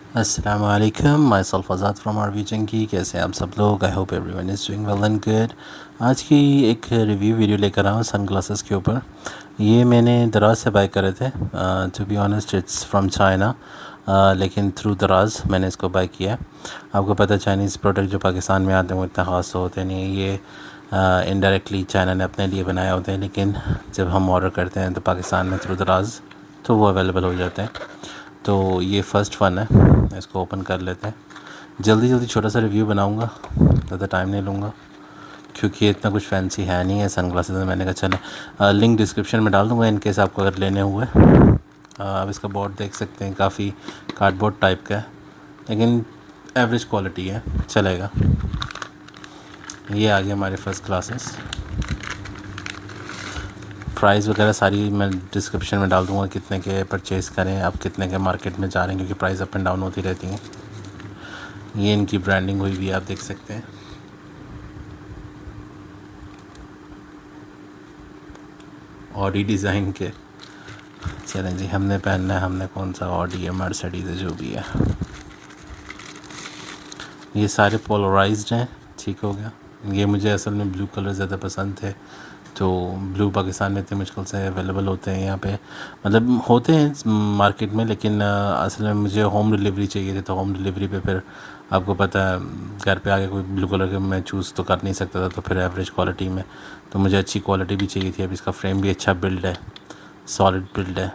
अस्सलाम वालेकुम, myself Azad from RV Jangi. कैसे हैं आप सब लोग? I hope everyone is doing well and good. आज की एक रिव्यू वीडियो लेकर आया हूँ सन ग्लासेस के ऊपर। ये मैंने दराज से बाय करे थे। To be honest it's from China, लेकिन थ्रू दराज मैंने इसको बाय किया। आपको पता है चाइनीज़ प्रोडक्ट जो पाकिस्तान में आते हैं वो इतना ख़ास होते नहीं। ये इनडायरेक्टली चाइना ने अपने लिए बनाए होते हैं, लेकिन जब हम ऑर्डर करते हैं तो पाकिस्तान में थ्रू दराज तो वो अवेलेबल हो जाते हैं। तो ये फ़र्स्ट वन है, इसको ओपन कर लेते हैं। जल्दी जल्दी छोटा सा रिव्यू बनाऊंगा, ज़्यादा टाइम नहीं लूँगा क्योंकि ये इतना कुछ फैंसी है नहीं है सन ग्लासेस में। मैंने कहा चले लिंक डिस्क्रिप्शन में डाल दूँगा इन केस आपको अगर लेने हुए। आप इसका बोर्ड देख सकते हैं, काफ़ी कार्डबोर्ड टाइप का है, लेकिन एवरेज क्वालिटी है, चलेगा। ये आ गया हमारे फर्स्ट ग्लासेस। प्राइस वगैरह सारी मैं डिस्क्रिप्शन में डाल दूँगा, कितने के परचेज़ करें, आप कितने के मार्केट में जा रहे हैं, क्योंकि प्राइस अप एंड डाउन होती रहती हैं। ये इनकी ब्रांडिंग हुई भी आप देख सकते हैं। ऑडी डिज़ाइन के। चलें जी, हमने पहनना है, हमने कौन सा ऑडी है, मर्सिडीज़ है, जो भी है। ये सारे पोलराइज्ड हैं, ठीक हो गया। ये मुझे असल में ब्लू कलर ज़्यादा पसंद थे, तो ब्लू पाकिस्तान में इतने मुश्किल से अवेलेबल होते हैं यहाँ पे, मतलब होते हैं मार्केट में, लेकिन असल में मुझे होम डिलीवरी चाहिए थी। तो होम डिलीवरी पे फिर आपको पता है घर पे आके कोई ब्लू कलर के मैं चूज़ तो कर नहीं सकता था, तो फिर एवरेज क्वालिटी में तो मुझे अच्छी क्वालिटी भी चाहिए थी। अब इसका फ्रेम भी अच्छा बिल्ड है, सॉलिड बिल्ड है,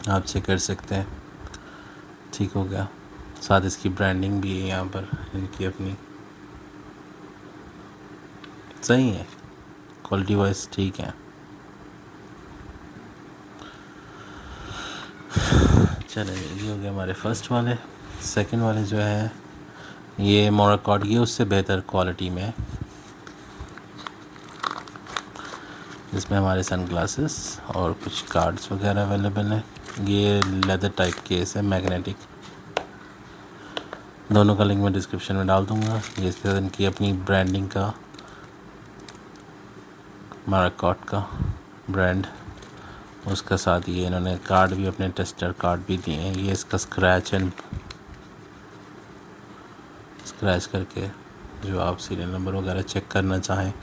आप चेक कर सकते हैं, ठीक हो गया। साथ इसकी ब्रांडिंग भी है यहाँ पर इनकी अपनी, सही है, क्वालिटी वाइज ठीक है। चलिए, ये हो गया हमारे फर्स्ट वाले। सेकंड वाले जो है ये मोराकॉट, ये उससे बेहतर क्वालिटी में है। इसमें हमारे सन ग्लासेस और कुछ कार्ड्स वगैरह अवेलेबल हैं। ये लेदर टाइप केस है, मैग्नेटिक। दोनों का लिंक मैं डिस्क्रिप्शन में डाल दूँगा। ये इसके साथ इनकी अपनी ब्रांडिंग का, मोराकॉट का ब्रांड, उसका साथ ये इन्होंने कार्ड भी, अपने टेस्टर कार्ड भी दिए हैं। ये इसका स्क्रैच करके जो आप सीरियल नंबर वगैरह चेक करना चाहें,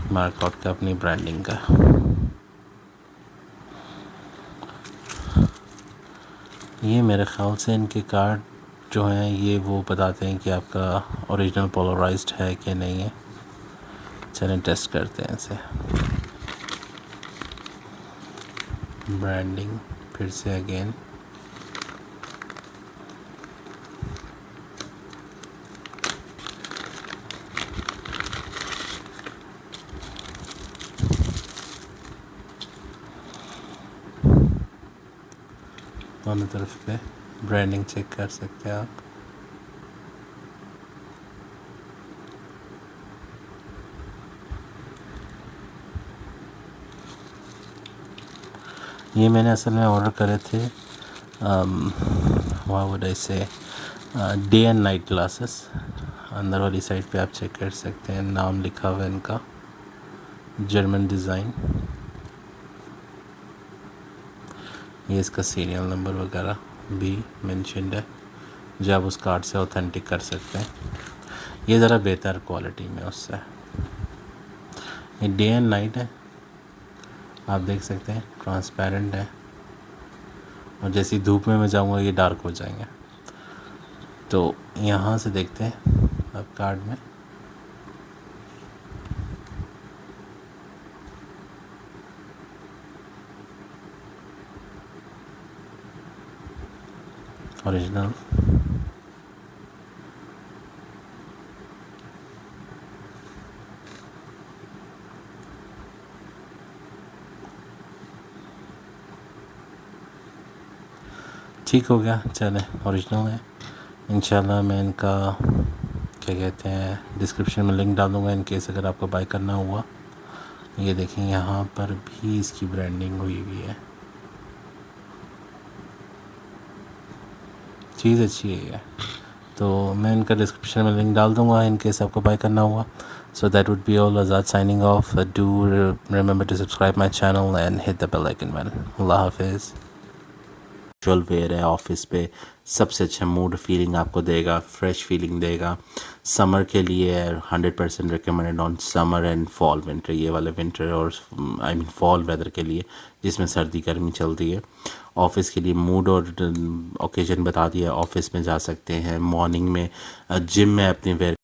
मोराकॉट का अपनी ब्रांडिंग का। ये मेरे ख़्याल से इनके कार्ड जो हैं ये वो बताते हैं कि आपका ओरिजिनल पोलराइज्ड है कि नहीं है। चलें टेस्ट करते हैं इसे। ब्रांडिंग फिर से अगेन, दोनों तरफ पे ब्रांडिंग चेक कर सकते हैं आप। ये मैंने असल में ऑर्डर करे थे, वहाँ वुड आई से डे एंड नाइट ग्लासेस। अंदर वाली साइड पे आप चेक कर सकते हैं, नाम लिखा हुआ है इनका, जर्मन डिज़ाइन। ये इसका सीरियल नंबर वगैरह भी मेंशन्ड है, जो आप उस कार्ड से ऑथेंटिक कर सकते हैं। ये ज़रा बेहतर क्वालिटी में उससे। ये डे एंड नाइट है, आप देख सकते हैं, ट्रांसपेरेंट है, और जैसी धूप में मैं जाऊंगा ये डार्क हो जाएंगे। तो यहाँ से देखते हैं आप कार्ड में, ओरिजिनल। ठीक हो गया, चले ओरिजिनल है। इंशाल्लाह मैं इनका क्या कहते हैं डिस्क्रिप्शन में लिंक डाल दूँगा इन केस अगर आपको बाय करना हुआ। ये देखें, यहाँ पर भी इसकी ब्रांडिंग हुई हुई है, चीज़ अच्छी है। तो मैं इनका डिस्क्रिप्शन में लिंक डाल दूँगा इन केस आपको बाय करना हुआ। So that would be all. Azad signing off. Do remember to subscribe my channel and hit the bell icon button. Allah Hafiz. Casual wear है ऑफिस पे, सबसे अच्छा मूड फीलिंग आपको देगा, फ्रेश फीलिंग देगा। समर के लिए 100% recommended on summer and fall winter, ये वाले विंटर और आई मीन फॉल वेदर के लिए जिसमें सर्दी गर्मी चलती है। ऑफिस के लिए मूड और ओकेजन बता दिया, ऑफिस में जा सकते हैं। मॉर्निंग में जिम में अपनी वेयर